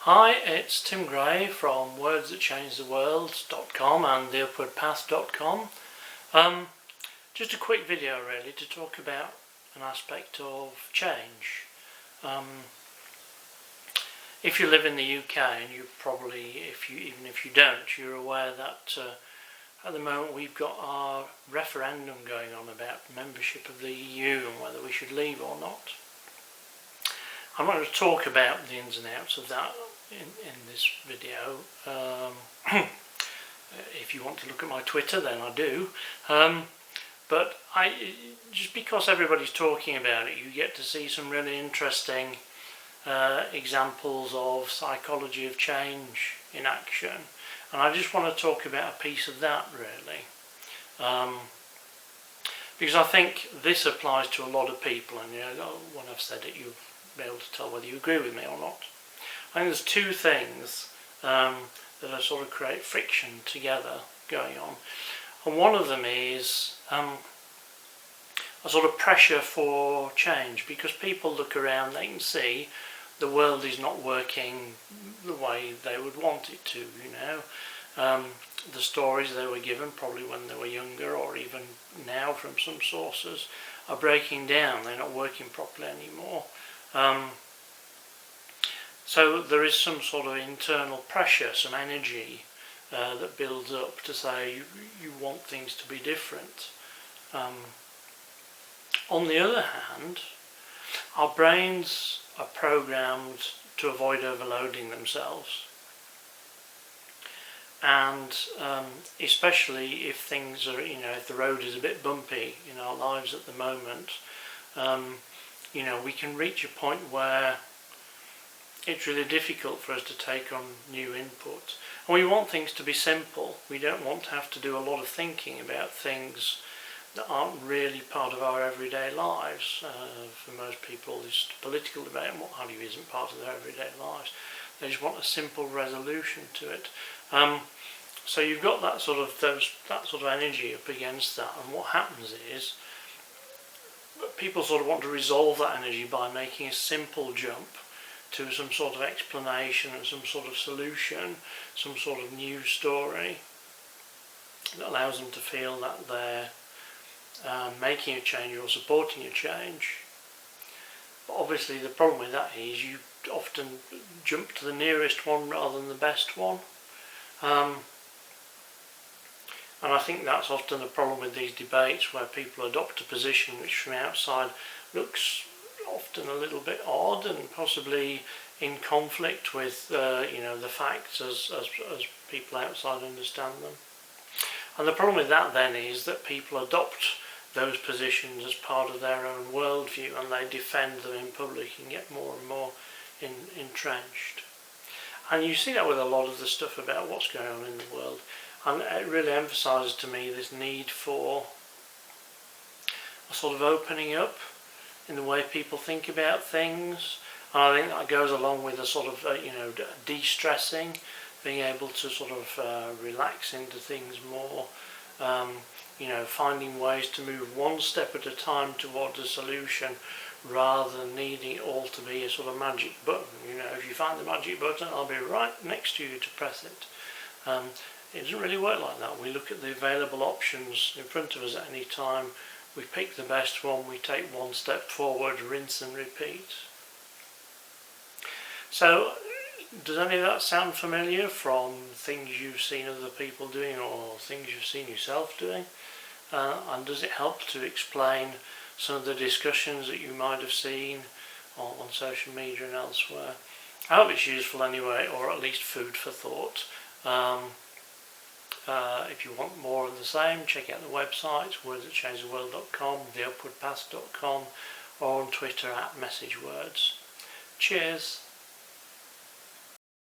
Hi, it's Tim Gray from wordsthatchangetheworld.com and theupwardpath.com. Just a quick video really to talk about an aspect of change. If you live in the UK, and you probably, even if you don't, you're aware that at the moment we've got our referendum going on about membership of the EU and whether we should leave or not. I'm not going to talk about the ins and outs of that in this video. If you want to look at my Twitter, then I do. But just because everybody's talking about it, you get to see some really interesting examples of psychology of change in action. And I just want to talk about a piece of that really. Because I think this applies to a lot of people, and when I've said it, you'll be able to tell whether you agree with me or not. I think there's two things that are sort of create friction together going on, and one of them is a sort of pressure for change, because people look around, they can see the world is not working the way they would want it to. The stories they were given probably when they were younger, or even now from some sources, are breaking down. They're not working properly anymore. So there is some sort of internal pressure, some energy that builds up to say you want things to be different. On the other hand, our brains are programmed to avoid overloading themselves, and especially if things are, if the road is a bit bumpy in our lives at the moment, we can reach a point where it's really difficult for us to take on new input. And we want things to be simple. We don't want to have to do a lot of thinking about things that aren't really part of our everyday lives. For most people, this political debate and what have you isn't part of their everyday lives. They just want a simple resolution to it. So you've got that sort of energy up against that, and what happens is people sort of want to resolve that energy by making a simple jump to some sort of explanation and some sort of solution, some sort of news story that allows them to feel that they're making a change or supporting a change. But obviously the problem with that is you often jump to the nearest one rather than the best one. And I think that's often the problem with these debates, where people adopt a position which from outside looks often a little bit odd and possibly in conflict with the facts as people outside understand them. And the problem with that then is that people adopt those positions as part of their own worldview, and they defend them in public and get more and more entrenched. And you see that with a lot of the stuff about what's going on in the world, and it really emphasises to me this need for a sort of opening up in the way people think about things. And I think that goes along with a sort of de-stressing, being able to sort of relax into things more, finding ways to move one step at a time towards a solution rather than needing it all to be a sort of magic button. If you find the magic button, I'll be right next to you to press it. It doesn't really work like that. We look at the available options in front of us at any time, we pick the best one, we take one step forward, rinse and repeat. So, does any of that sound familiar from things you've seen other people doing or things you've seen yourself doing? And does it help to explain some of the discussions that you might have seen on social media and elsewhere? I hope it's useful anyway, or at least food for thought. If you want more of the same, check out the websites, wordsthatchangetheworld.com, theupwardpath.com, or on Twitter @messagewords. Cheers!